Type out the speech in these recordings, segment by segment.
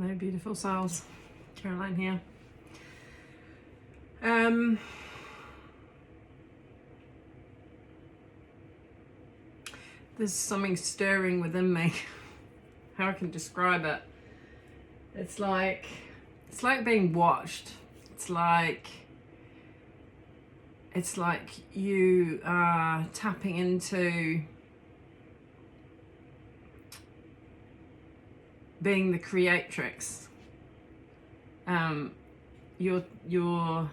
Hello, beautiful souls. Caroline here. There's something stirring within me. How I can describe it? It's like being watched. It's like you are tapping into being the creatrix. You're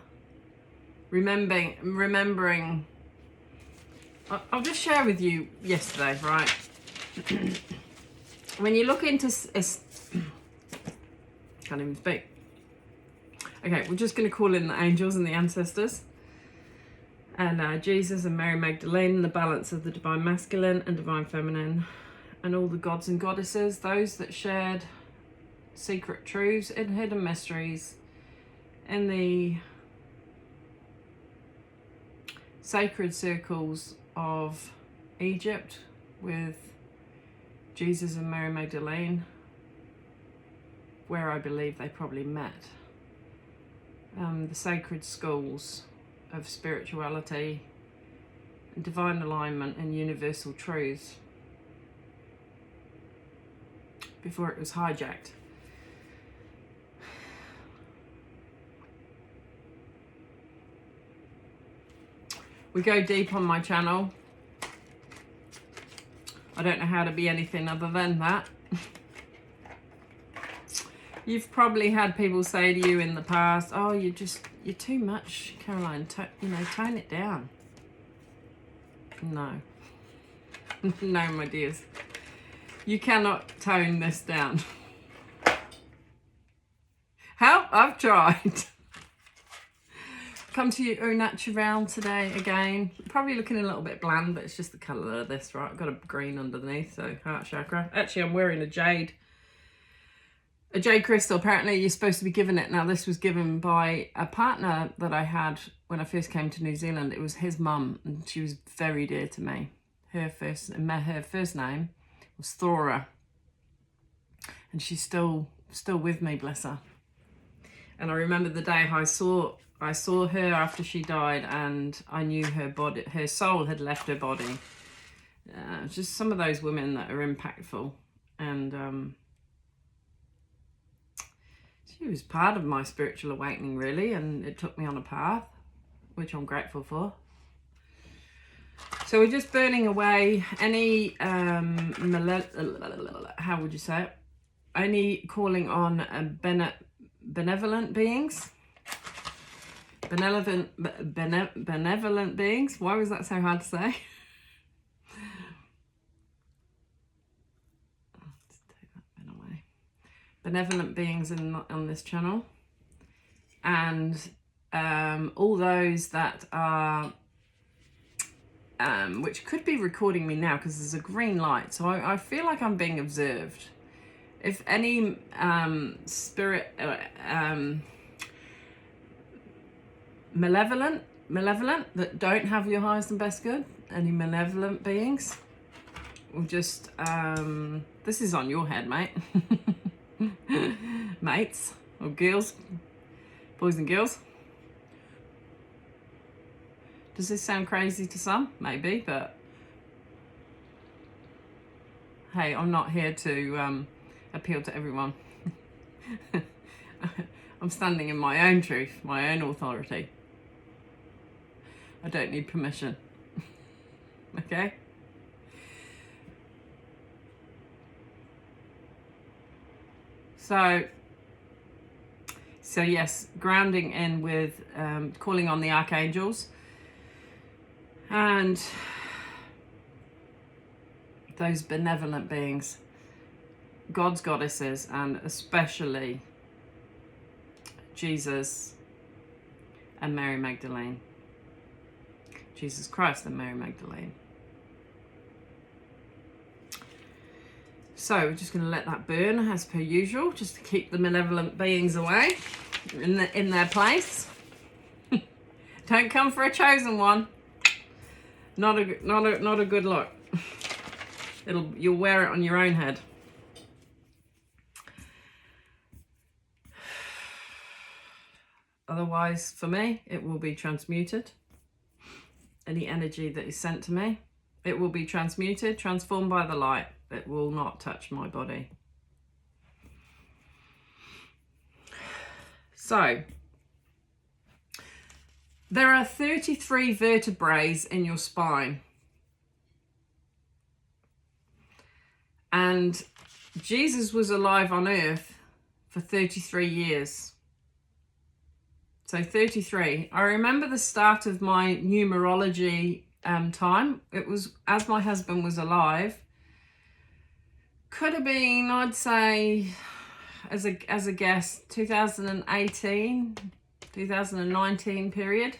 remembering. I'll just share with you yesterday, right? When you look into can't even speak. Okay, we're just going to call in the angels and the ancestors, and Jesus and Mary Magdalene, and the balance of the divine masculine and divine feminine, and all the gods and goddesses, those that shared secret truths and hidden mysteries in the sacred circles of Egypt with Jesus and Mary Magdalene, where I believe they probably met. The sacred schools of spirituality, divine alignment and universal truths before it was hijacked. We go deep on my channel. I don't know how to be anything other than that. You've probably had people say to you in the past, oh, you're too much, Caroline, tone it down. No. No, my dears. You cannot tone this down. How? I've tried. Come to you au naturel today again. Probably looking a little bit bland, but it's just the colour of this, right? I've got a green underneath, so heart chakra. Actually, I'm wearing a jade crystal. Apparently, you're supposed to be given it. Now, this was given by a partner that I had when I first came to New Zealand. It was his mum, and she was very dear to me. Her first name was Thora, and she's still with me, bless her. And I remember the day I saw her after she died, and I knew her soul had left her body. Just some of those women that are impactful, and she was part of my spiritual awakening, really, and it took me on a path, which I'm grateful for. So we're just burning away any, how would you say it? Any calling on benevolent beings. Benevolent beings. Why was that so hard to say? Let's take that pen away. Benevolent beings on this channel, and all those that are which could be recording me now because there's a green light, so I feel like I'm being observed. If any spirit malevolent that don't have your highest and best good, any malevolent beings, will just this is on your head, mate. Mates or girls, boys and girls. Does this sound crazy to some? Maybe, but hey, I'm not here to appeal to everyone. I'm standing in my own truth, my own authority. I don't need permission. Okay? So yes, grounding in with calling on the archangels and those benevolent beings, gods, goddesses, and especially Jesus and Mary Magdalene. Jesus Christ and Mary Magdalene. So we're just going to let that burn as per usual, just to keep the malevolent beings away in their place. Don't come for a chosen one. Not a good look. You'll wear it on your own head. Otherwise, for me, it will be transmuted. Any energy that is sent to me, it will be transmuted, transformed by the light. It will not touch my body. So, there are 33 vertebrae in your spine. And Jesus was alive on earth for 33 years. So 33. I remember the start of my numerology time. It was as my husband was alive. Could have been, I'd say, as a guess, 2018, 2019 period.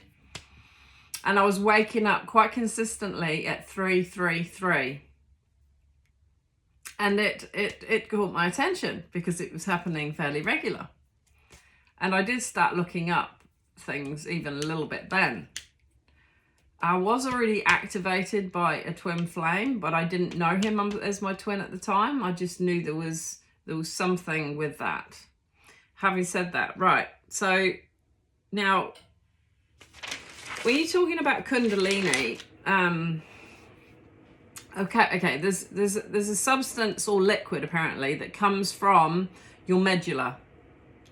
And I was waking up quite consistently at 333. And it caught my attention because it was happening fairly regular. And I did start looking up things even a little bit then. I was already activated by a twin flame, but I didn't know him as my twin at the time. I just knew there was something with that. Having said that, right, so now when you're talking about Kundalini, okay, there's a substance or liquid apparently that comes from your medulla,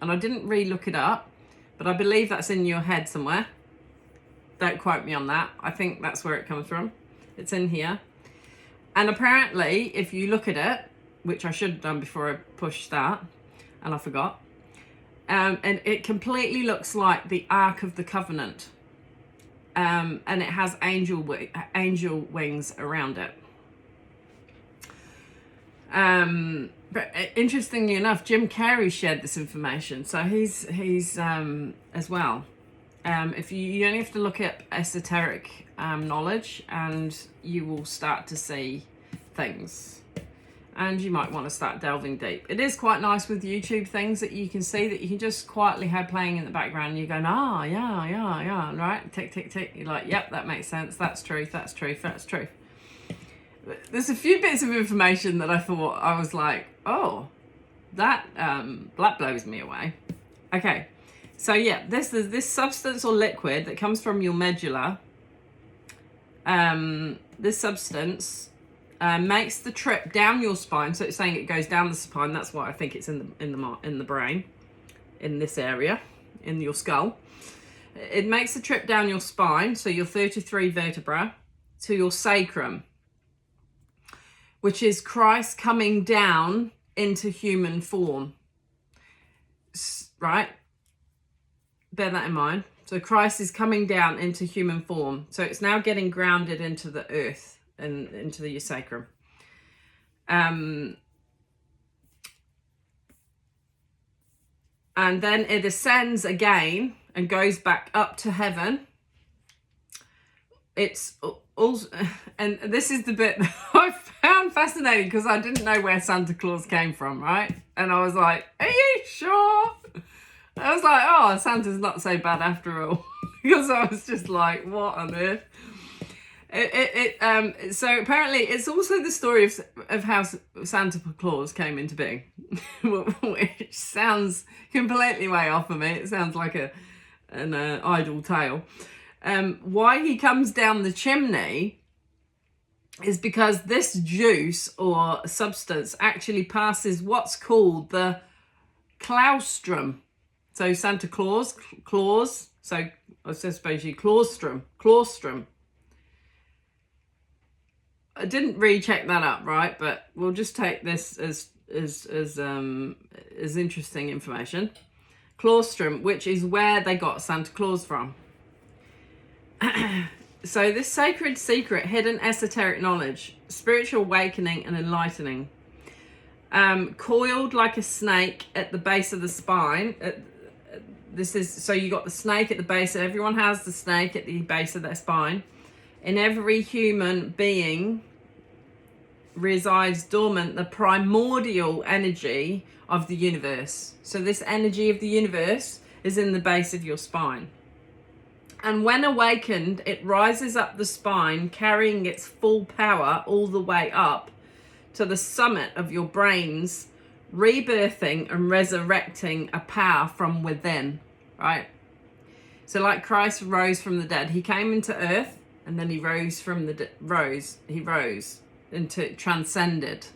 and I didn't really look it up, but I believe that's in your head somewhere. Don't quote me on that. I think that's where it comes from. It's in here, and apparently, if you look at it, which I should have done before I pushed that, and I forgot, and it completely looks like the Ark of the Covenant, and it has angel wings around it. But interestingly enough, Jim Carrey shared this information, so he's as well. If you only have to look at esoteric knowledge, and you will start to see things, and you might want to start delving deep. It is quite nice with YouTube things that you can see that you can just quietly have playing in the background. And you're going, yeah, right, tick, tick, tick. You're like, yep, that makes sense. That's truth. That's truth. That's truth. There's a few bits of information that I thought, I was like, oh, that blows me away. Okay, so yeah, this substance or liquid that comes from your medulla. This substance makes the trip down your spine. So it's saying it goes down the spine. That's why I think it's in the brain, in this area, in your skull. It makes the trip down your spine, so your 33 vertebrae, to your sacrum, which is Christ coming down into human form, right? Bear that in mind. So Christ is coming down into human form. So it's now getting grounded into the earth and into your sacrum. And then it ascends again and goes back up to heaven. It's also, and this is the bit that I found fascinating because I didn't know where Santa Claus came from, right? And I was like, are you sure? I was like, oh, Santa's not so bad after all. Because I was just like, what on earth? So apparently it's also the story of how Santa Claus came into being, which sounds completely way off of me. It sounds like an idle tale. Why he comes down the chimney is because this juice or substance actually passes what's called the claustrum. So Santa Claus, so I suppose you claustrum. I didn't really check that up, right? But we'll just take this as interesting information. Claustrum, which is where they got Santa Claus from. So this sacred secret, hidden esoteric knowledge, spiritual awakening and enlightening, coiled like a snake at the base of the spine. So you got the snake at the base. Everyone has the snake at the base of their spine. In every human being resides dormant the primordial energy of the universe. So this energy of the universe is in the base of your spine. And when awakened, it rises up the spine, carrying its full power all the way up to the summit of your brains, rebirthing and resurrecting a power from within, right? So like Christ rose from the dead, he came into earth and then he rose from the he rose into transcendence,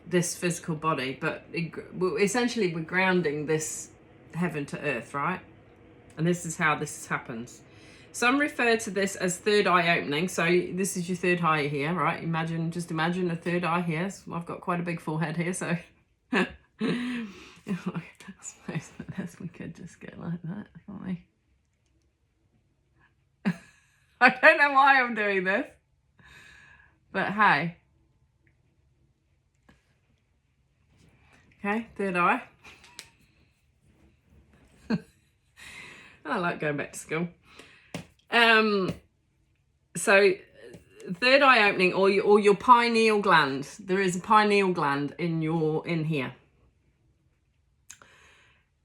this physical body. But essentially we're grounding this heaven to earth, right? And this is how this happens. Some refer to this as third eye opening. So this is your third eye here, right? Just imagine a third eye here. So I've got quite a big forehead here, so I suppose we could just go like that, can't we? I don't know why I'm doing this, but hey. Okay, third eye. I like going back to school. So third eye opening, or your pineal gland. There is a pineal gland in here.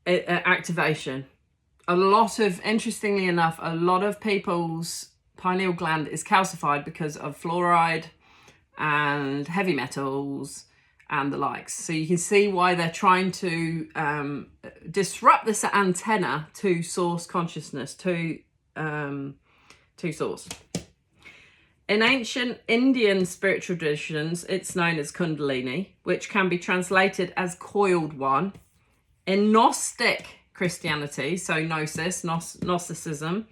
Activation. Interestingly enough, a lot of people's pineal gland is calcified because of fluoride and heavy metals and the likes. So you can see why they're trying to disrupt this antenna to source consciousness, to source. In ancient Indian spiritual traditions, it's known as Kundalini, which can be translated as coiled one. In Gnostic Christianity, so Gnosticism,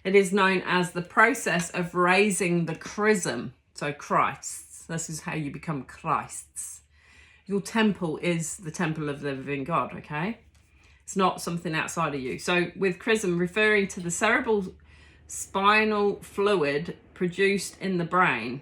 it is known as the process of raising the chrism, so Christs. This is how you become Christs. Your temple is the temple of the living God, okay? It's not something outside of you. So with chrism, referring to the cerebral spinal fluid produced in the brain.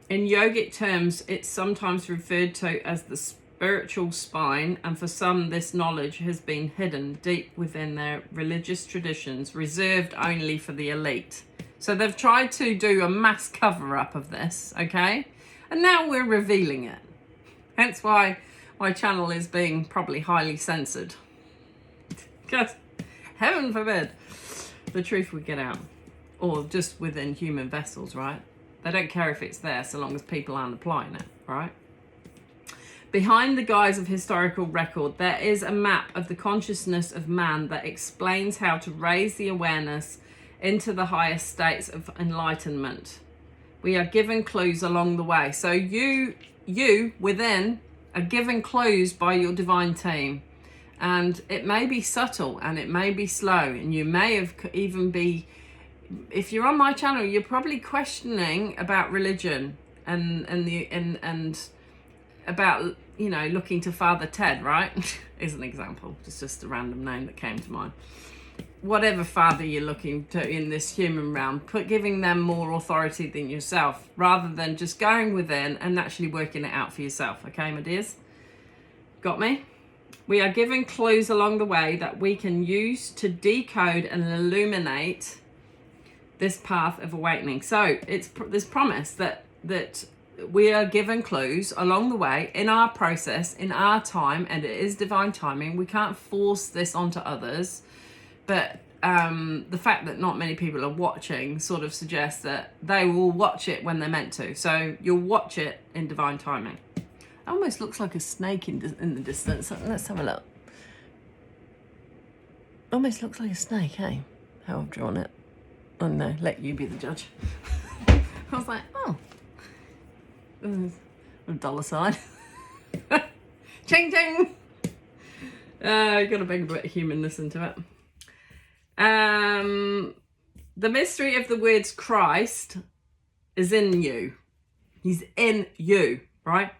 In yogic terms, it's sometimes referred to as the spiritual spine, and for some, this knowledge has been hidden deep within their religious traditions, reserved only for the elite. So they've tried to do a mass cover-up of this, okay? And now we're revealing it. Hence why my channel is being probably highly censored. Because, heaven forbid, the truth would get out. Or just within human vessels, right? They don't care if it's there so long as people aren't applying it, right? Behind the guise of historical record, there is a map of the consciousness of man that explains how to raise the awareness into the highest states of enlightenment. We are given clues along the way. So you within are given clues by your divine team. And it may be subtle and it may be slow. And you may have even be, if you're on my channel, you're probably questioning about religion and about, you know, looking to Father Ted, right? Is an example. It's just a random name that came to mind. Whatever father you're looking to in this human realm, giving them more authority than yourself, rather than just going within and actually working it out for yourself. Okay, my dears? Got me? We are given clues along the way that we can use to decode and illuminate this path of awakening. So it's this promise that we are given clues along the way in our process, in our time, and it is divine timing. We can't force this onto others. But the fact that not many people are watching sort of suggests that they will watch it when they're meant to. So you'll watch it in divine timing. It almost looks like a snake in the distance. Let's have a look. Almost looks like a snake, hey? How I've drawn it. Oh no, let you be the judge. I was like, oh. A dollar sign. Ching ching! You got to bring a bit of humanness into it. The mystery of the words Christ is in you. He's in you, right?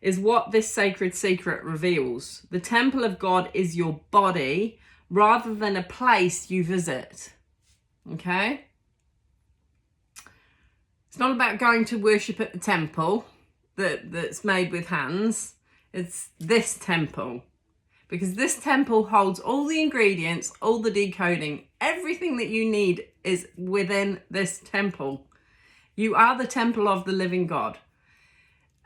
Is what this sacred secret reveals. The temple of God is your body rather than a place you visit. Okay? It's not about going to worship at the temple that's made with hands. It's this temple. Because this temple holds all the ingredients, all the decoding, everything that you need is within this temple. You are the temple of the living God.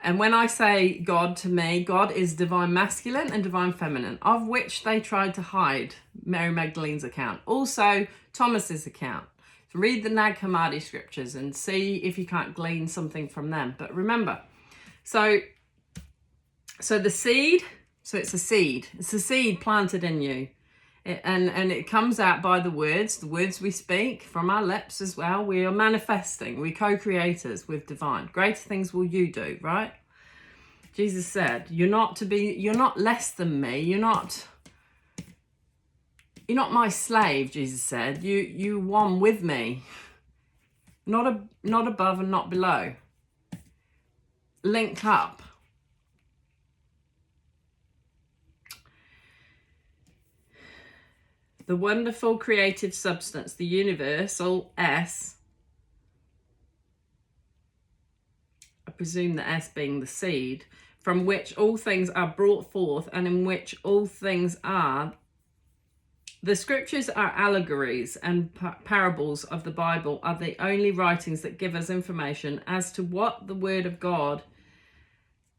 And when I say God, to me, God is divine masculine and divine feminine, of which they tried to hide Mary Magdalene's account. Also, Thomas's account. So read the Nag Hammadi scriptures and see if you can't glean something from them. But remember, so So the seed, so it's a seed. It's a seed planted in you. And it comes out by the words we speak from our lips as well. We are manifesting. We're co-creators with divine. Greater things will you do, right? Jesus said, you're not less than me. You're not my slave, Jesus said. You one with me. Not above and not below. Linked up. The wonderful creative substance, the universal S, I presume the S being the seed, from which all things are brought forth and in which all things are. The scriptures are allegories and parables of the Bible are the only writings that give us information as to what the Word of God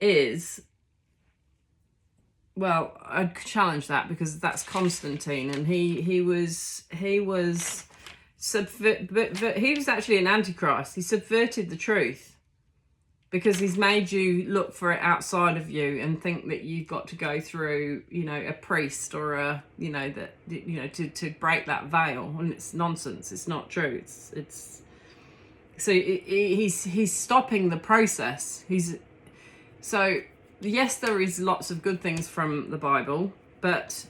is. Well, I'd challenge that because that's Constantine, and he was actually an antichrist. He subverted the truth because he's made you look for it outside of you and think that you've got to go through, a priest or to break that veil, and it's nonsense. It's not true. He's stopping the process. Yes, there is lots of good things from the Bible, but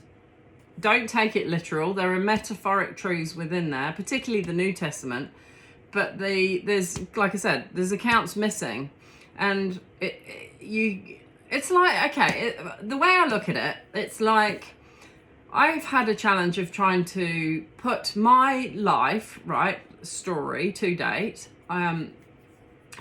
don't take it literal. There are metaphoric truths within there, particularly the New Testament. But there's, like I said, there's accounts missing, and it's like, okay, the way I look at it, it's like I've had a challenge of trying to put my life, story to date,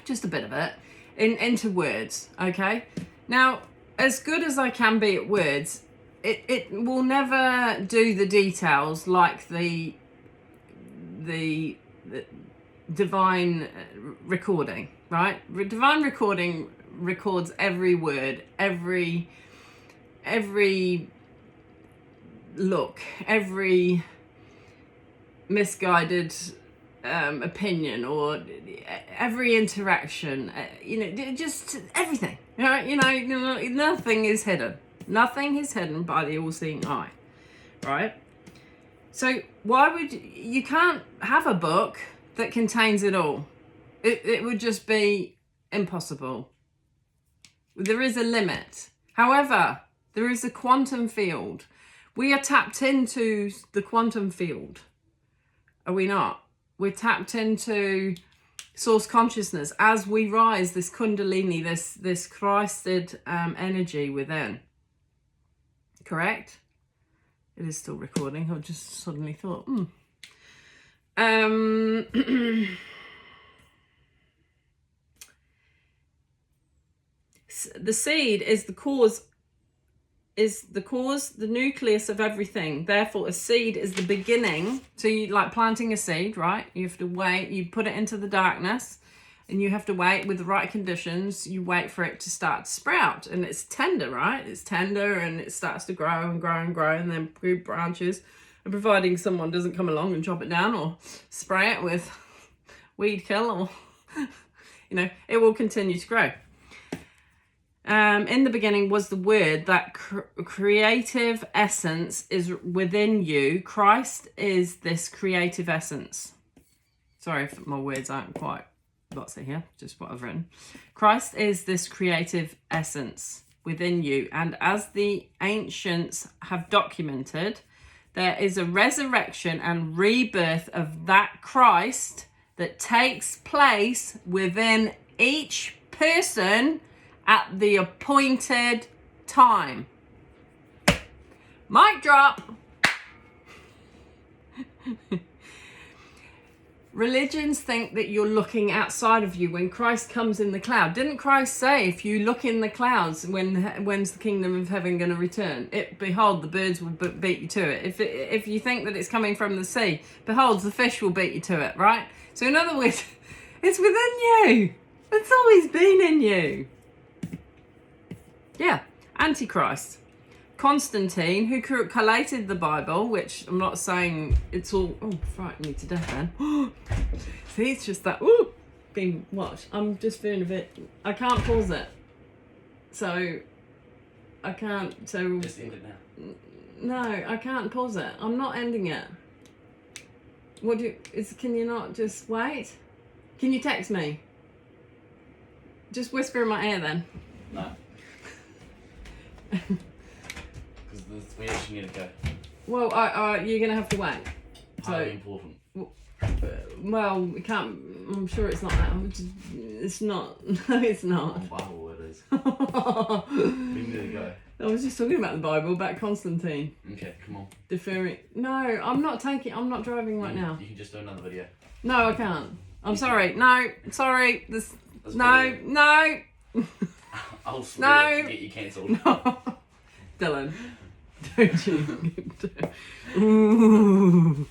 just a bit of it, into words, okay? Now, as good as I can be at words, it will never do the details like the divine recording, right? Divine recording records every word, every look, every misguided opinion, or every interaction, just everything. Nothing is hidden. Nothing is hidden by the all-seeing eye, right? So you can't have a book that contains it all. It would just be impossible. There is a limit. However, there is a quantum field. We are tapped into the quantum field. Are we not? We're tapped into source consciousness as we rise, this kundalini, this Christed energy within. Correct? It is still recording. I just suddenly thought, the seed is the cause, the nucleus of everything. Therefore, a seed is the beginning. So you like planting a seed, right? You have to wait. You put it into the darkness, and you have to wait with the right conditions. You wait for it to start to sprout, and it's tender, right? It's tender, and it starts to grow and grow and grow, and then group branches. And providing someone doesn't come along and chop it down or spray it with weed kill, or it will continue to grow. In the beginning was the Word. That creative essence is within you. Christ is this creative essence. Sorry if my words aren't quite lots in here, just what I've written. Christ is this creative essence within you. And as the ancients have documented, there is a resurrection and rebirth of that Christ that takes place within each person at the appointed time. Mic drop. Religions think that you're looking outside of you when Christ comes in the cloud. Didn't Christ say, if you look in the clouds, when's the kingdom of heaven going to return? Behold, the birds will beat you to it. If you think that it's coming from the sea, behold, the fish will beat you to it, right? So in other words, it's within you. It's always been in you. Yeah, Antichrist. Constantine, who collated the Bible, which I'm not saying it's all... Oh, frightened me to death then. See, it's just that... Ooh, being watched. I'm just feeling a bit... I can't pause it. So, I can't. So Just end it now. no, I can't pause it. I'm not ending it. What do you? Can you not just wait? Can you text me? Just whisper in my ear then. No. Because we actually need to go. Well, you're gonna have to wait. Highly important. Well, we can't. I'm sure it's not that. It's not. No, it's not. On Bible it is. We need to go. I was just talking about the Bible, about Constantine. Okay, come on. Deferring. No, I'm not driving right now. You can just do another video. No, I can't. I'm sorry. No, sorry. No. I'll swear to get you cancelled. No. Dylan. Don't you? Ooh.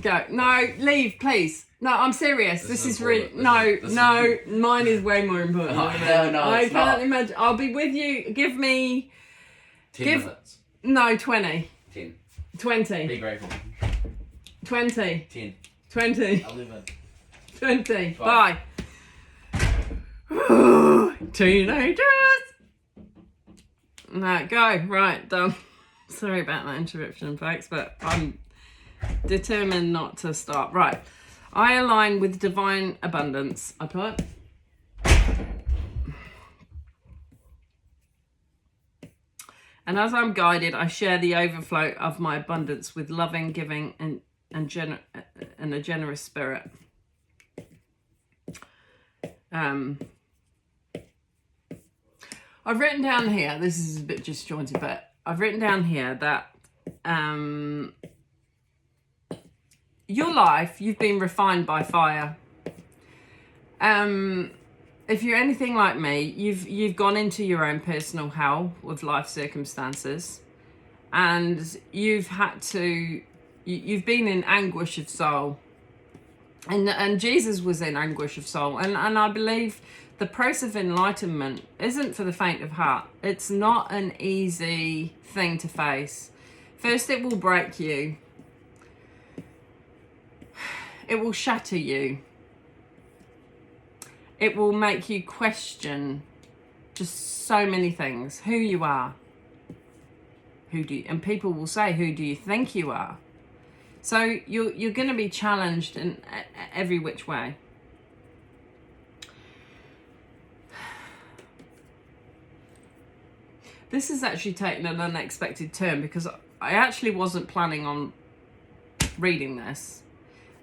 Go. No, leave, please. No, I'm serious. This is really... No, mine is way more important. No, I can't imagine. I'll be with you. Give me... 10 minutes. No, 20. 10. 20. Be grateful. 20. 10. 20. 11. 20. 12. Bye. Teenagers. No, go. Right, done. Sorry about that interruption, folks, but I'm determined not to stop. Right. I align with divine abundance. I put. And as I'm guided, I share the overflow of my abundance with loving, giving, and a generous spirit. I've written down here, this is a bit disjointed, but I've written down here that your life, you've been refined by fire. If you're anything like me, you've gone into your own personal hell with life circumstances, and you've been in anguish of soul, and Jesus was in anguish of soul, and I believe the process of enlightenment isn't for the faint of heart. It's not an easy thing to face. First, it will break you. It will shatter you. It will make you question just so many things. Who you are. And people will say, who do you think you are? So you're going to be challenged in every which way. This has actually taken an unexpected turn because I actually wasn't planning on reading this.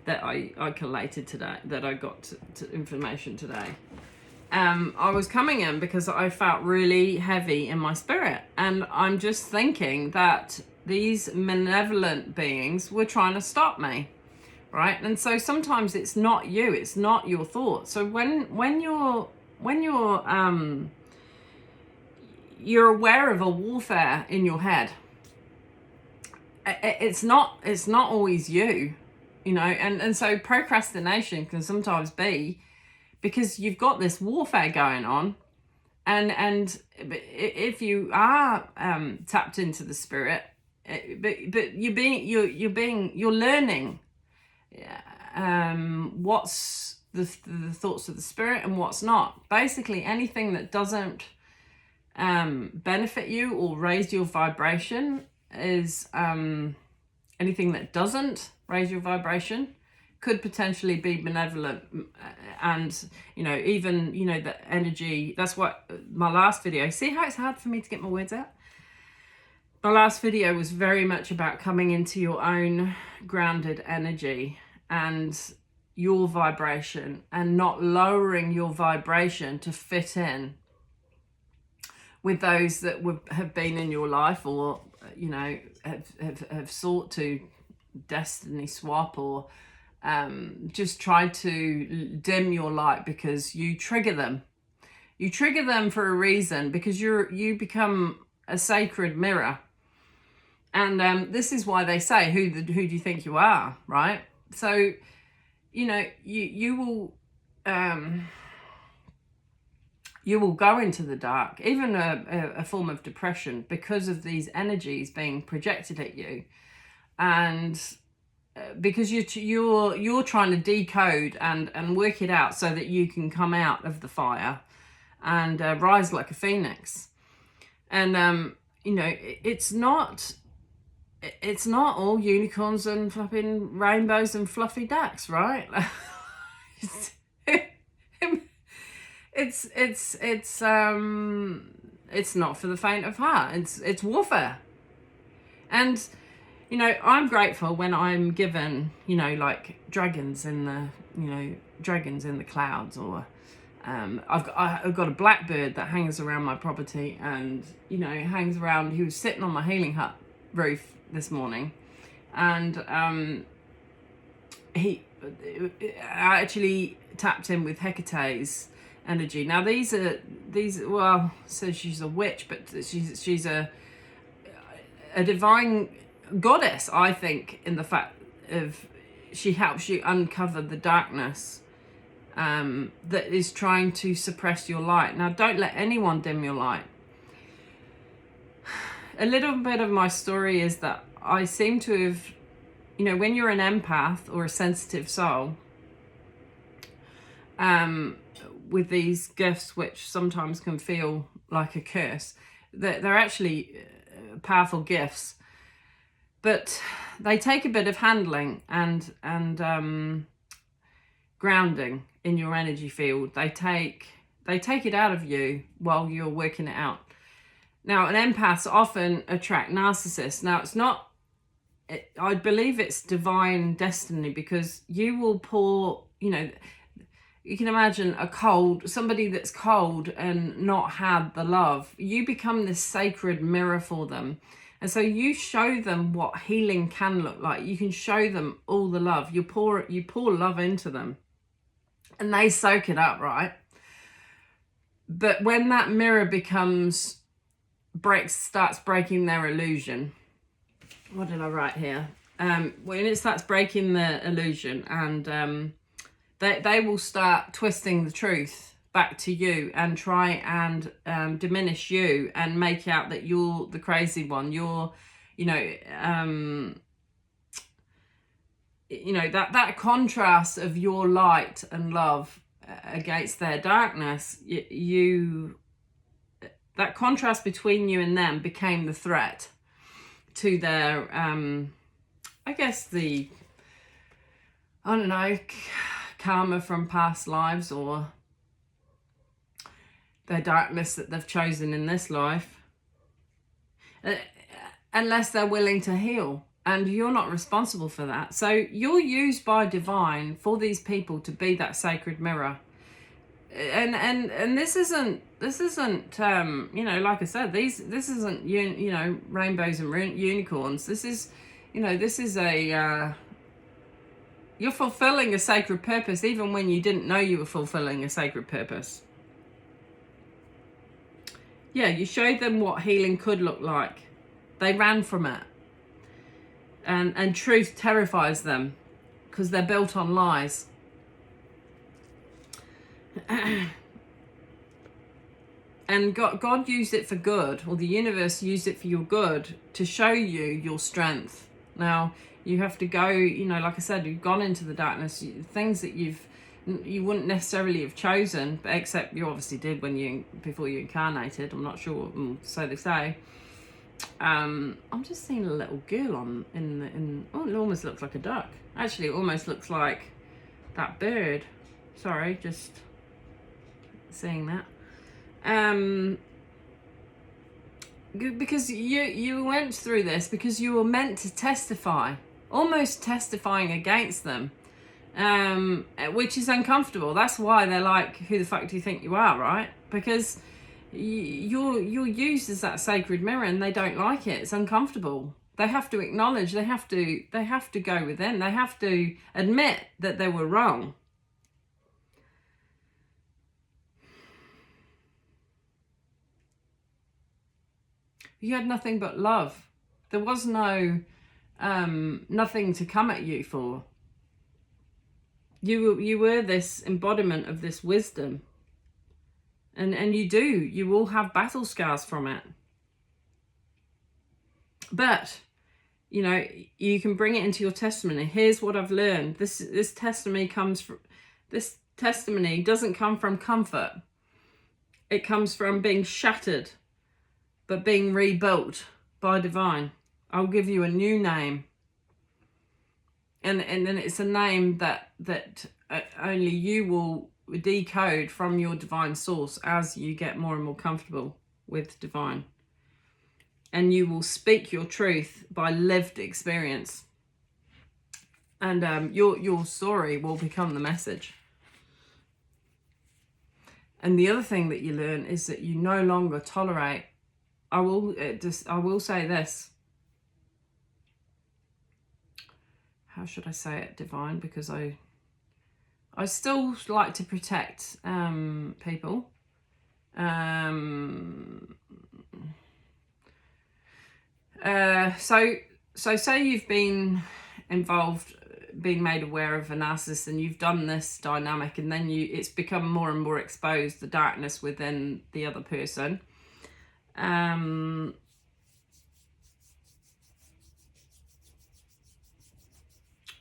That I collated today, that I got to information today. I was coming in because I felt really heavy in my spirit. And I'm just thinking that these malevolent beings were trying to stop me, right? And so sometimes it's not you, it's not your thoughts. So when you're aware of a warfare in your head, it's not always you. You know, and so procrastination can sometimes be because you've got this warfare going on, and if you are tapped into the spirit, but you're learning what's the thoughts of the spirit and what's not. Basically, anything that doesn't benefit you or raise your vibration is anything that doesn't raise your vibration could potentially be benevolent. And even the energy, that's what my last video, see how it's hard for me to get my words out? My last video was very much about coming into your own grounded energy and your vibration, and not lowering your vibration to fit in with those that have been in your life, or have sought to destiny swap, or just try to dim your light because you trigger them. You trigger them for a reason, because you become a sacred mirror. And this is why they say, who do you think you are, right? So, you will go into the dark, even a form of depression, because of these energies being projected at you. And because you're trying to decode and work it out so that you can come out of the fire and rise like a phoenix. And you know, it's not all unicorns and flipping rainbows and fluffy ducks, right? It's not for the faint of heart. It's warfare. And you know, I'm grateful when I'm given, you know, like dragons in the clouds, or I've got a blackbird that hangs around my property, and you know, hangs around. He was sitting on my healing hut roof this morning, and I actually tapped in with Hecate's energy. Now these well, so she's a witch, but she's a divine goddess, I think, in the fact of she helps you uncover the darkness that is trying to suppress your light. Now, don't let anyone dim your light. A little bit of my story is that I seem to have, you know, when you're an empath or a sensitive soul, with these gifts, which sometimes can feel like a curse, they're actually powerful gifts. But they take a bit of handling and grounding in your energy field. They take it out of you while you're working it out. Now, an empaths often attract narcissists. Now, it's not. I believe it's divine destiny, because you will pour. You know, you can imagine somebody that's cold and not had the love. You become this sacred mirror for them. And so you show them what healing can look like. You can show them all the love. You pour love into them, and they soak it up, right? But when that mirror starts breaking their illusion. What did I write here? When it starts breaking the illusion, and they will start twisting the truth back to you and try and diminish you and make out that you're the crazy one. You're, that contrast of your light and love against their darkness, that contrast between you and them became the threat to their, karma from past lives, or their darkness that they've chosen in this life, unless they're willing to heal. And you're not responsible for that. So you're used by divine for these people to be that sacred mirror. And this isn't like I said, this isn't rainbows and unicorns. This is you're fulfilling a sacred purpose, even when you didn't know you were fulfilling a sacred purpose. Yeah, you showed them what healing could look like. They ran from it. And truth terrifies them because they're built on lies. And God used it for good, or the universe used it for your good, to show you your strength. Now, you have to go, like I said, you've gone into the darkness, things that you wouldn't necessarily have chosen, but except you obviously did before you incarnated. I'm not sure, so they say. I'm just seeing a little girl it almost looks like a duck. Actually, it almost looks like that bird. Sorry, just seeing that. Because you went through this because you were meant to testify, almost testifying against them, which is uncomfortable. That's why they're like, who the fuck do you think you are, right? Because you're used as that sacred mirror, and they don't like it. It's uncomfortable. They have to acknowledge, they have to go within, they have to admit that they were wrong. You had nothing but love. There was no nothing to come at you for. You were this embodiment of this wisdom. And you all have battle scars from it. But, you can bring it into your testimony. Here's what I've learned. This testimony doesn't come from comfort. It comes from being shattered, but being rebuilt by divine. I'll give you a new name. And then it's a name that only you will decode from your divine source as you get more and more comfortable with divine. And you will speak your truth by lived experience. And your story will become the message. And the other thing that you learn is that you no longer tolerate. I will say this. How should I say it, divine? Because I still like to protect people. So say you've been involved, being made aware of a narcissist, and you've done this dynamic, and then it's become more and more exposed, the darkness within the other person.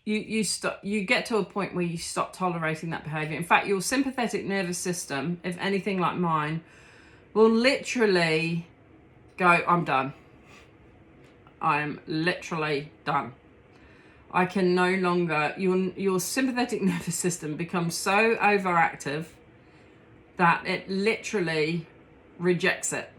You get to a point where you stop tolerating that behavior. In fact, your sympathetic nervous system, if anything like mine, will literally go, I'm done. I'm literally done. I can no longer, your sympathetic nervous system becomes so overactive that it literally rejects it.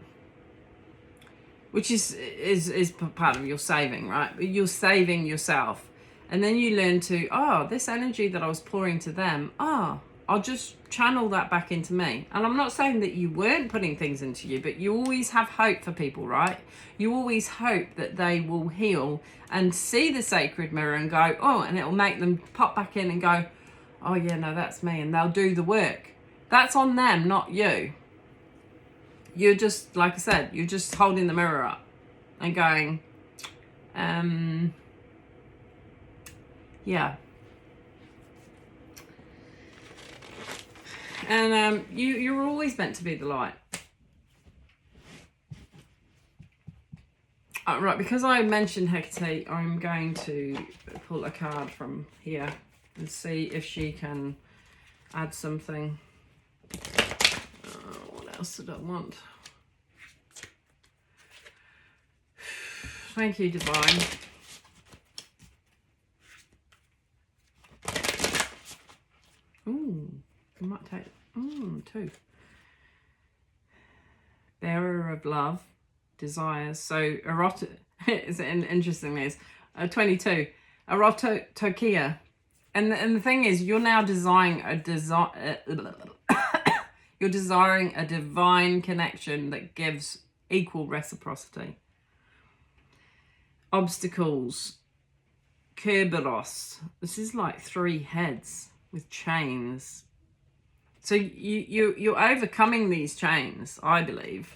Which is part of your saving, right? You're saving yourself. And then you learn to, this energy that I was pouring to them, I'll just channel that back into me. And I'm not saying that you weren't putting things into you, but you always have hope for people, right? You always hope that they will heal and see the sacred mirror and go, and it will make them pop back in and go, oh yeah, no, that's me. And they'll do the work. That's on them, not you. You're just, like I said, you're just holding the mirror up and going, yeah. And you're always meant to be the light. Right, because I mentioned Hecate, I'm going to pull a card from here and see if she can add something. What else did I want? Thank you, Divine. Ooh, I might take 2. Bearer of love, desires. So is interestingly is 22. Erotokia. And the thing is, you're now you're desiring a divine connection that gives equal reciprocity. Obstacles. Kerberos. This is like 3 heads with chains. So you're overcoming these chains, I believe.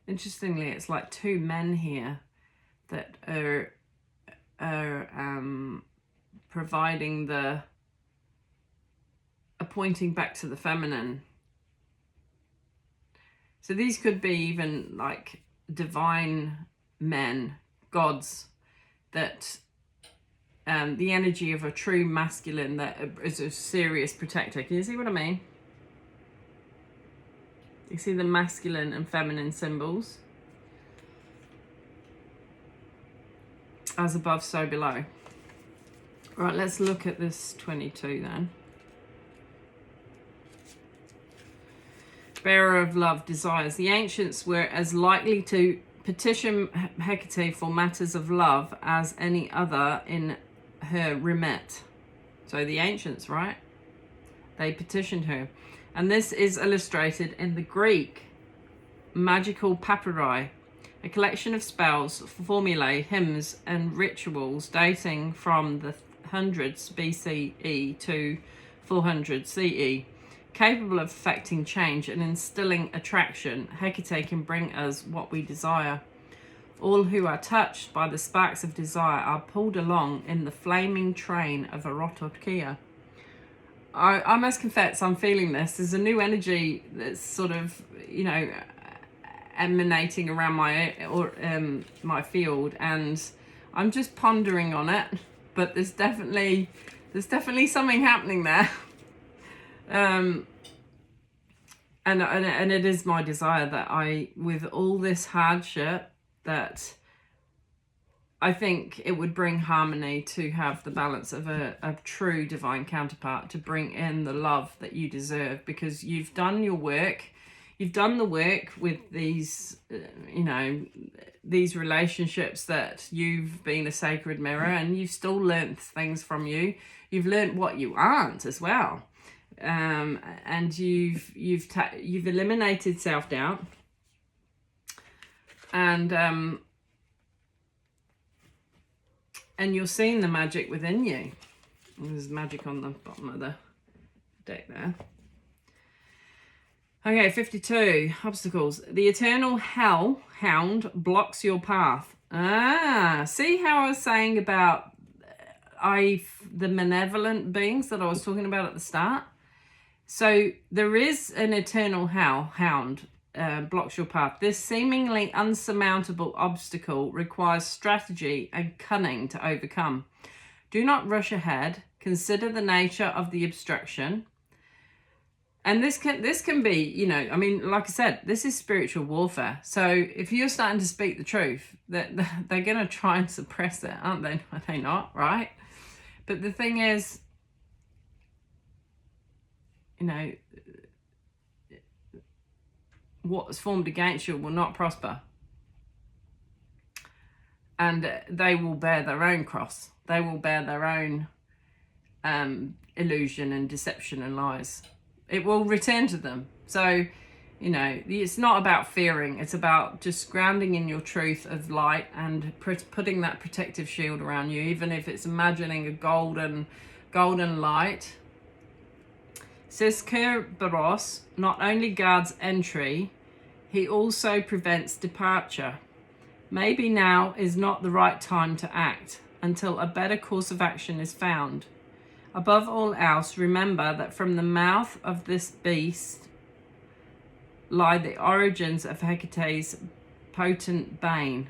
Interestingly, it's like 2 men here that are providing pointing back to the feminine. So these could be even like divine men, gods, that the energy of a true masculine that is a serious protector. Can you see what I mean? You see the masculine and feminine symbols. As above, so below. Right, let's look at this 22 then. Bearer of love, desires. The ancients were as likely to petition Hecate for matters of love as any other in her remit. So the ancients, right? They petitioned her. And this is illustrated in the Greek magical papyri, a collection of spells, formulae, hymns, and rituals dating from the 100s BCE to 400 CE. Capable of affecting change and instilling attraction, Hecate can bring us what we desire. All who are touched by the sparks of desire are pulled along in the flaming train of erotokia. I must confess, I'm feeling this. There's a new energy that's sort of, emanating around my field, and I'm just pondering on it, but there's definitely something happening there. And it is my desire that with all this hardship, that I think it would bring harmony to have the balance of a true divine counterpart, to bring in the love that you deserve, because you've done your work. You've done the work with these, these relationships, that you've been a sacred mirror, and you've still learnt things from you. You've learnt what you aren't as well. And you've eliminated self-doubt, and you're seeing the magic within you. There's magic on the bottom of the deck there. Okay, 52 obstacles. The eternal hell hound blocks your path. See how I was saying about the malevolent beings that I was talking about at the start? So there is an eternal hell hound blocks your path. This seemingly unsurmountable obstacle requires strategy and cunning to overcome. Do not rush ahead. Consider the nature of the obstruction. And this can be, like I said, this is spiritual warfare. So if you're starting to speak the truth, that they're going to try and suppress it, aren't they? Are they not? Right? But the thing is, what's formed against you will not prosper. And they will bear their own cross. They will bear their own illusion and deception and lies. It will return to them. So, it's not about fearing. It's about just grounding in your truth of light and putting that protective shield around you, even if it's imagining a golden light. Says Kerberos not only guards entry, he also prevents departure. Maybe now is not the right time to act until a better course of action is found. Above all else, remember that from the mouth of this beast lie the origins of Hecate's potent bane.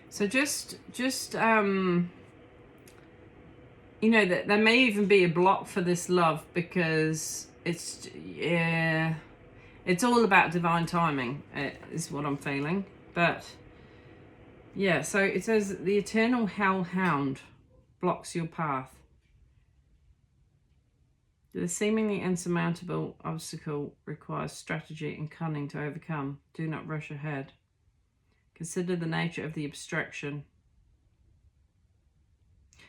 So just that there may even be a block for this love, because it's all about divine timing, is what I'm feeling. But yeah, so it says the eternal hellhound blocks your path. The seemingly insurmountable obstacle requires strategy and cunning to overcome. Do not rush ahead. Consider the nature of the obstruction.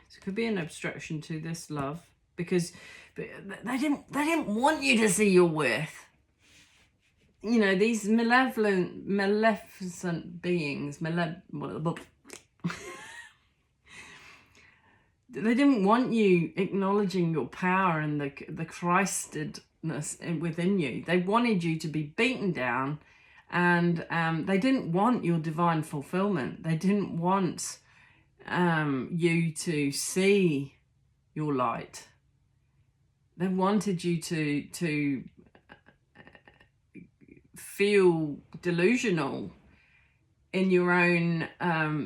So it could be an obstruction to this love, because they didn't want you to see your worth. These maleficent beings, they didn't want you acknowledging your power and the Christedness within you. They wanted you to be beaten down. And they didn't want your divine fulfillment. They didn't want you to see your light. They wanted you to feel delusional in your own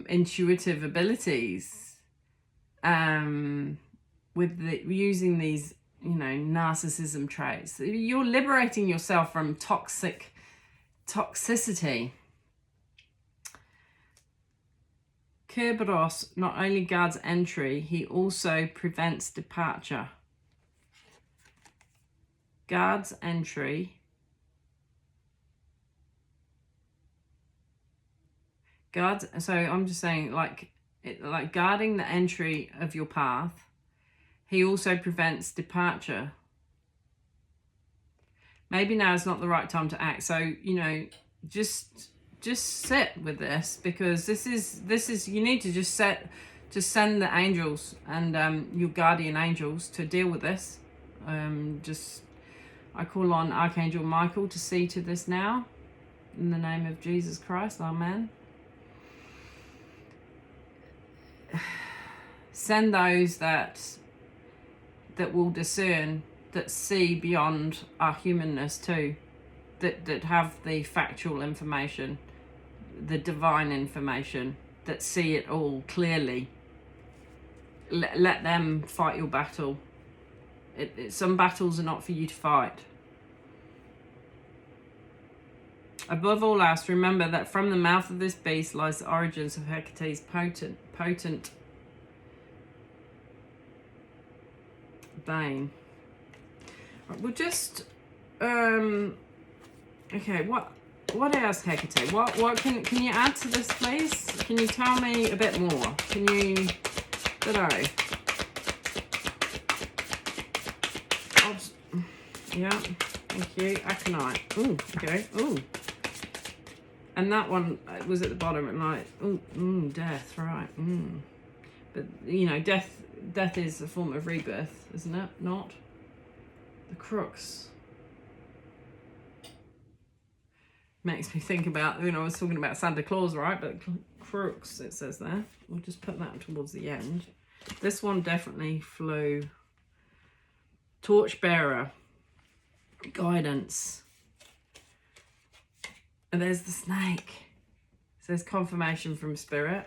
intuitive abilities, with using these, narcissism traits. You're liberating yourself from toxicity. Kerberos not only guards entry, he also prevents departure. Guards entry. So I'm just saying, like guarding the entry of your path, he also prevents departure. Maybe now is not the right time to act. So, just sit with this, because this is you need to just send the angels and your guardian angels to deal with this. I call on Archangel Michael to see to this now. In the name of Jesus Christ, amen. Send those that will discern, that see beyond our humanness too, that have the factual information, the divine information, that see it all clearly. Let them fight your battle. Some battles are not for you to fight. Above all else, remember that from the mouth of this beast lies the origins of Hecate's potent bane. Right, we'll just okay, what else, Hecate? What can you add to this, please? Can you tell me a bit more? Can you, yeah, thank you. Aconite. Ooh, okay. Ooh. And that one was at the bottom at night. Ooh, death, right. But, you know, death is a form of rebirth, isn't it? Not? The crux. Makes me think about, I was talking about Santa Claus, right? But crux, it says there. We'll just put that towards the end. This one definitely flew. Torchbearer. Guidance. And there's the snake. It says confirmation from spirit.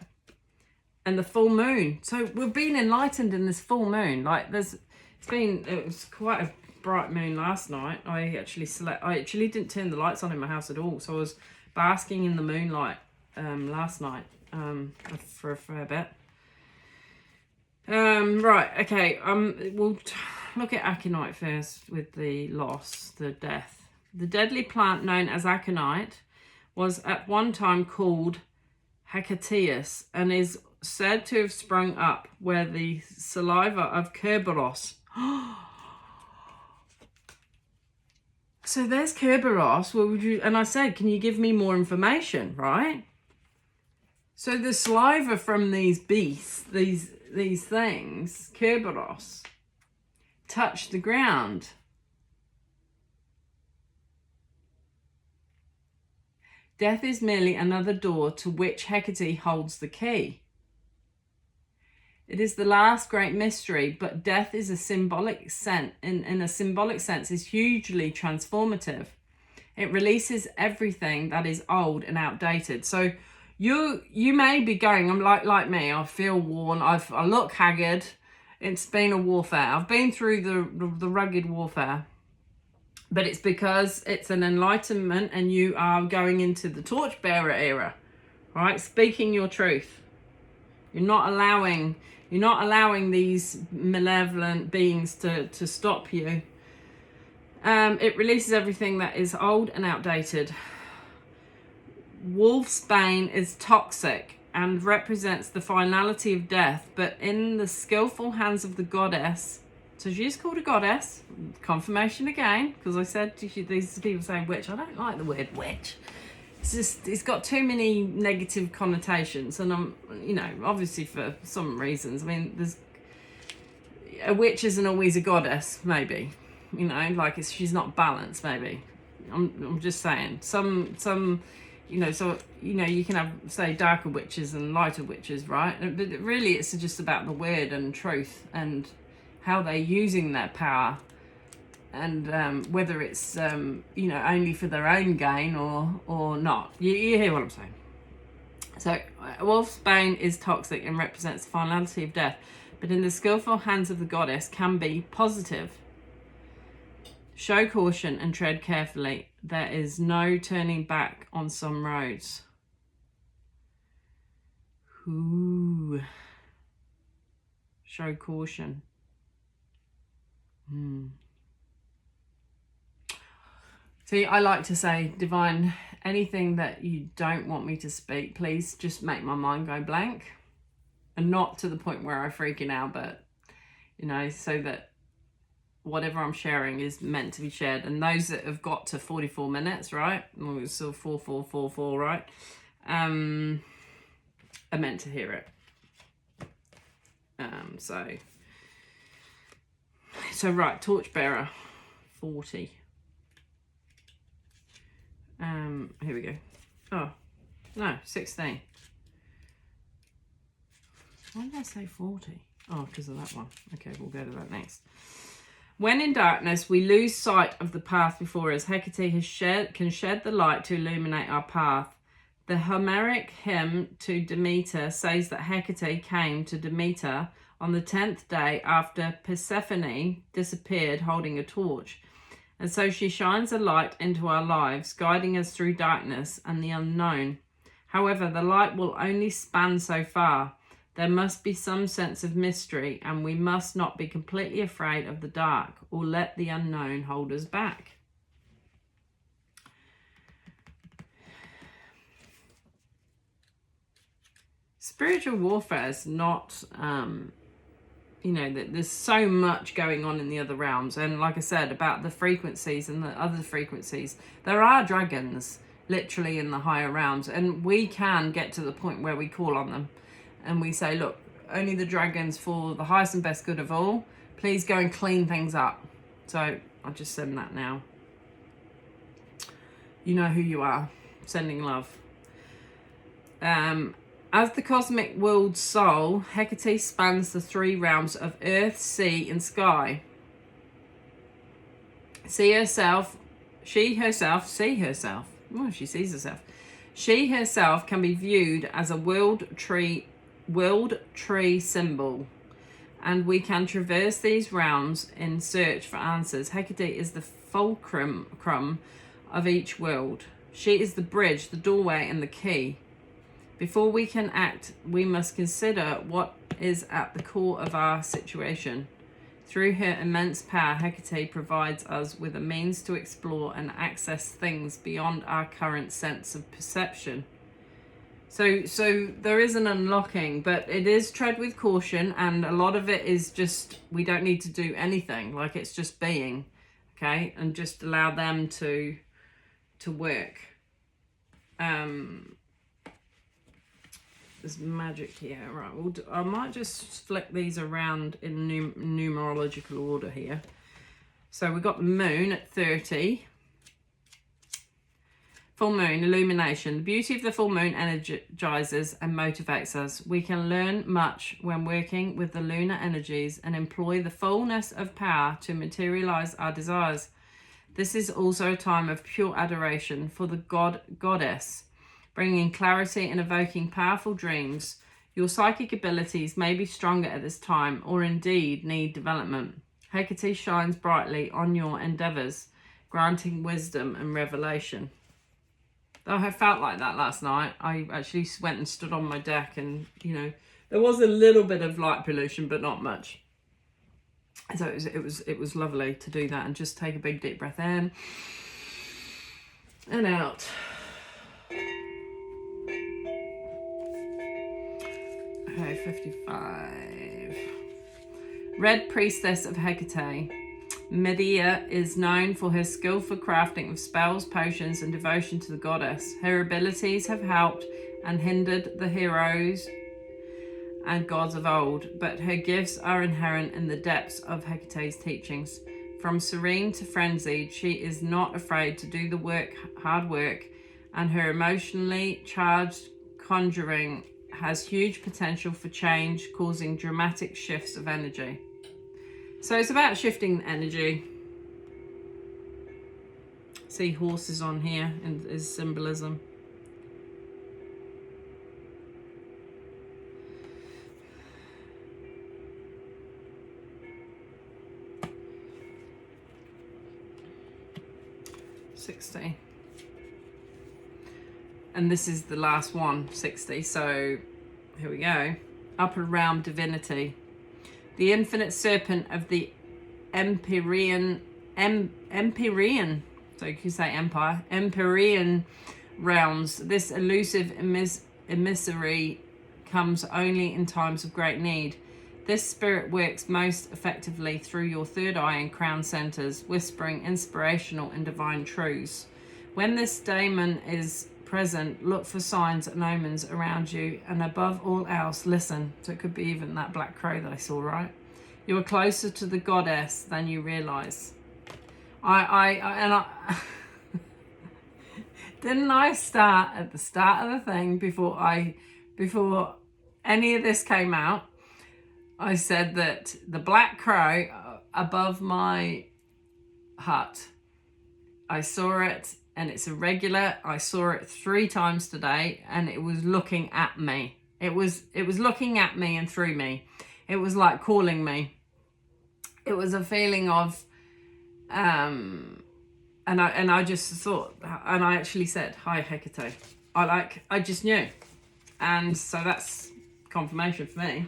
And the full moon. So we've been enlightened in this full moon. Like it was quite a bright moon last night. I actually didn't turn the lights on in my house at all. So I was basking in the moonlight last night for a fair bit. Right, okay. We'll look at aconite first with the loss, the death. The deadly plant known as aconite was at one time called Hecateus and is said to have sprung up where the saliva of Kerberos. So there's Kerberos. What would you? And I said, can you give me more information? Right. So the saliva from these beasts, these things, Kerberos, touched the ground. Death is merely another door to which Hecate holds the key. It is the last great mystery, but death is a symbolic sense. In a symbolic sense, is hugely transformative. It releases everything that is old and outdated. So you may be going, I'm like me. I feel worn. I look haggard. It's been a warfare. I've been through the rugged warfare. But it's because it's an enlightenment and you are going into the torchbearer era, right? Speaking your truth. You're not allowing these malevolent beings to stop you. It releases everything that is old and outdated. Wolfsbane is toxic and represents the finality of death, but in the skillful hands of the goddess. So she's called a goddess. Confirmation again, because I said these people saying witch. I don't like the word witch. It's got too many negative connotations, and I'm, obviously for some reasons. I mean, there's a witch isn't always a goddess, maybe. She's not balanced, maybe. I'm just saying. Some so you can have, say, darker witches and lighter witches, right? But really, it's just about the word and truth and how they're using their power, and whether it's only for their own gain or not. You hear what I'm saying? So wolfsbane is toxic and represents the finality of death, but in the skillful hands of the goddess can be positive. Show caution and tread carefully. There is no turning back on some roads. Ooh. Show caution. See, I like to say, divine, anything that you don't want me to speak, please just make my mind go blank. And not to the point where I'm freaking out, but, so that whatever I'm sharing is meant to be shared. And those that have got to 44 minutes, right? Well, it's still 4444, right? Are meant to hear it. So right, torchbearer, 40. Here we go. Oh, no, 16. Why did I say 40? Oh, because of that one. Okay, we'll go to that next. When in darkness, we lose sight of the path before us. Hecate can shed the light to illuminate our path. The Homeric hymn to Demeter says that Hecate came to Demeter on the 10th day after Persephone disappeared holding a torch. And so she shines a light into our lives, guiding us through darkness and the unknown. However, the light will only span so far. There must be some sense of mystery, and we must not be completely afraid of the dark or let the unknown hold us back. Spiritual warfare is not, there's so much going on in the other realms. And like I said about the frequencies and the other frequencies, there are dragons literally in the higher realms, and we can get to the point where we call on them. And we say, look, only the dragons for the highest and best good of all. Please go and clean things up. So I'll just send that now. You know who you are. Sending love. As the cosmic world's soul, Hecate spans the three realms of earth, sea, and sky. She sees herself. She herself can be viewed as a world tree symbol, and we can traverse these realms in search for answers. Hecate is the fulcrum of each world. She is the bridge, the doorway, and the key. Before we can act, we must consider what is at the core of our situation. Through her immense power, Hecate provides us with a means to explore and access things beyond our current sense of perception. So there is an unlocking, but it is tread with caution, and a lot of it is just, we don't need to do anything. Like, it's just being, okay? And just allow them to work. There's magic here. Right, I might just flip these around in numerological order here. So we've got the moon at 30. Full moon, illumination. The beauty of the full moon energizes and motivates us. We can learn much when working with the lunar energies and employ the fullness of power to materialize our desires. This is also a time of pure adoration for the goddess, bringing clarity and evoking powerful dreams. Your psychic abilities may be stronger at this time or indeed need development. Hecate shines brightly on your endeavors, granting wisdom and revelation. I felt like that last night. I actually went and stood on my deck, and there was a little bit of light pollution, but not much. So it was lovely to do that and just take a big deep breath in and out. Okay, 55. Red Priestess of Hecate. Medea is known for her skillful crafting of spells, potions, and devotion to the goddess. Her abilities have helped and hindered the heroes and gods of old, but her gifts are inherent in the depths of Hecate's teachings. From serene to frenzied, she is not afraid to do the hard work, and her emotionally charged conjuring has huge potential for change, causing dramatic shifts of energy. So it's about shifting energy. See horses on here and is symbolism. $60. And this is the last one, 60. So here we go. Upper realm divinity. The infinite serpent of the Empyrean, so you can say empire, Empyrean realms. This elusive emissary comes only in times of great need. This spirit works most effectively through your third eye and crown centers, whispering inspirational and divine truths. When this daemon is present, look for signs and omens around you, and above all else, listen. So it could be even that black crow that I saw, right? You are closer to the goddess than you realize. Didn't I start at the start of the thing before any of this came out? I said that the black crow above my hut, I saw it and it's irregular. I saw it 3 times today and it was looking at me. It was looking at me and through me. It was like calling me. It was a feeling of and I just thought, and I actually said, "Hi, Hecate." I just knew. And so that's confirmation for me.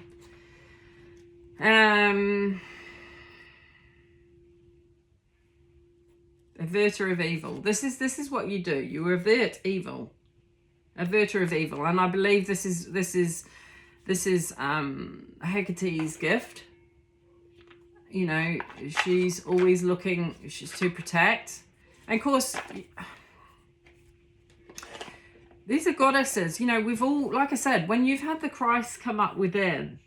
Averter of evil. This is what you do. You avert evil. Averter of evil. And I believe this is Hecate's gift. You know, she's always looking to protect. And of course, these are goddesses. You know, we've all, like I said, when you've had the Christ come up within,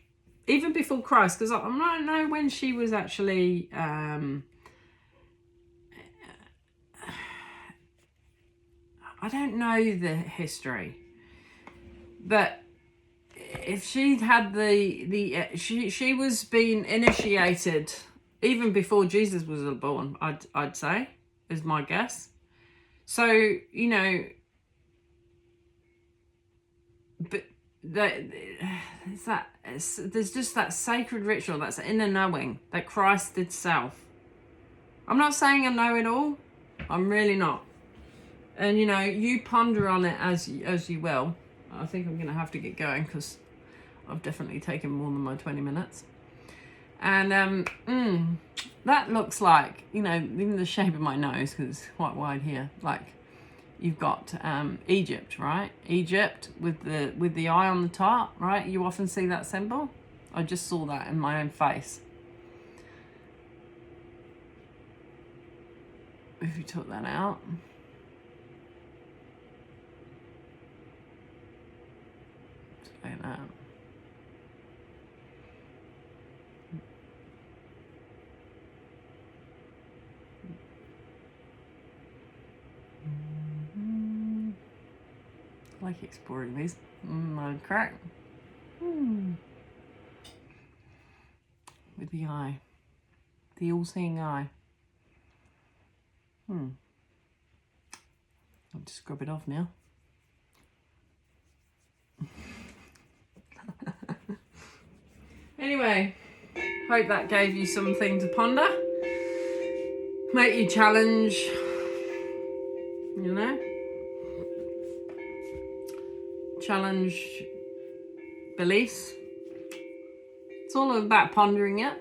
even before Christ, because I don't know when she was actually, I don't know the history, but if she'd had she was being initiated even before Jesus was born, I'd say, is my guess. So, you know, but there's just that sacred ritual, that's inner knowing that Christ did self. I'm not saying I know it all. I'm really not. And, you know, you ponder on it as you will. I think I'm going to have to get going because I've definitely taken more than my 20 minutes. And that looks like, you know, even the shape of my nose, because it's quite wide here, like you've got Egypt, right? Egypt with the eye on the top, right? You often see that symbol. I just saw that in my own face. If you took that out. Like that. I like exploring these. My crack. With the eye. The all-seeing eye. I'll just scrub it off now. Anyway, hope that gave you something to ponder. Make you challenge, you know? Challenge beliefs. It's all about pondering it.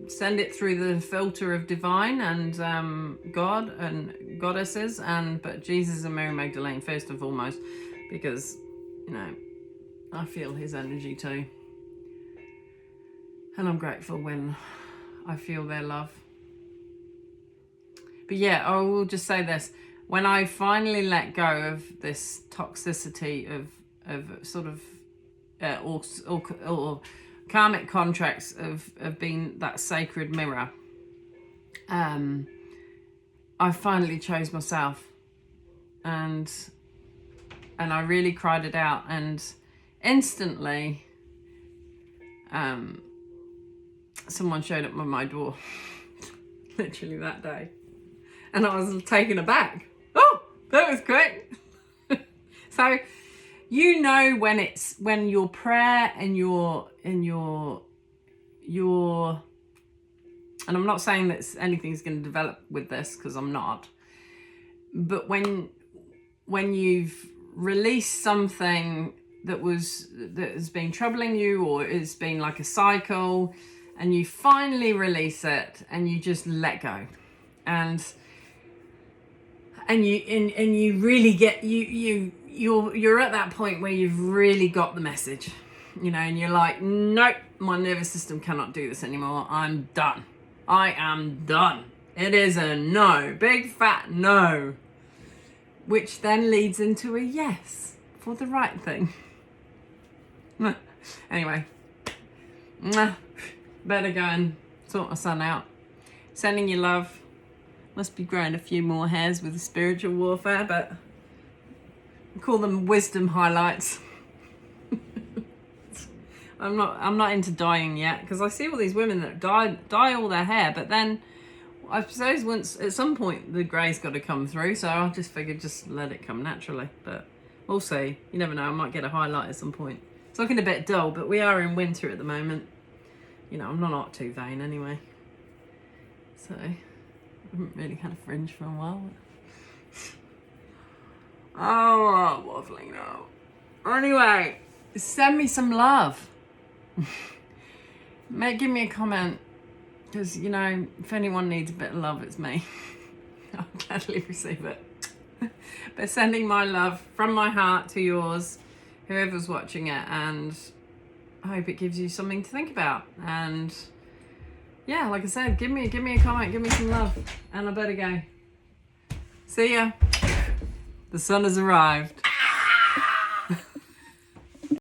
Send it through the filter of divine and God and goddesses, but Jesus and Mary Magdalene first and foremost, because, you know, I feel his energy too. And I'm grateful when I feel their love. But yeah, I will just say this. When I finally let go of this toxicity of sort of, or karmic contracts of being that sacred mirror, I finally chose myself. And I really cried it out. And instantly, someone showed up at my door, literally that day, and I was taken aback. Oh, that was quick. So, you know, when your prayer and your, and I'm not saying that anything's going to develop with this, because I'm not, but when you've released something that has been troubling you, or it's been like a cycle, and you finally release it and you just let go, and you really get you're at that point where you've really got the message, you know, and you're like, nope, my nervous system cannot do this anymore. I'm done. I am done. It is a no, big fat no, which then leads into a yes for the right thing. Anyway, better go and sort my son out. Sending you love. Must be growing a few more hairs with the spiritual warfare, but I call them wisdom highlights. I'm not into dyeing yet, because I see all these women that dye all their hair, but then I suppose once at some point the grey's got to come through, so I just figured just let it come naturally. But we'll see. You never know, I might get a highlight at some point. It's looking a bit dull, but we are in winter at the moment. You know, I'm not too vain anyway. So I haven't really had a fringe for a while. Oh, waffling now. Anyway, send me some love. Give me a comment, because, you know, if anyone needs a bit of love, it's me. I'll gladly receive it. But sending my love from my heart to yours, whoever's watching it, and I hope it gives you something to think about. And yeah, like I said, give me a comment, give me some love, and I better go. See ya. The sun has arrived.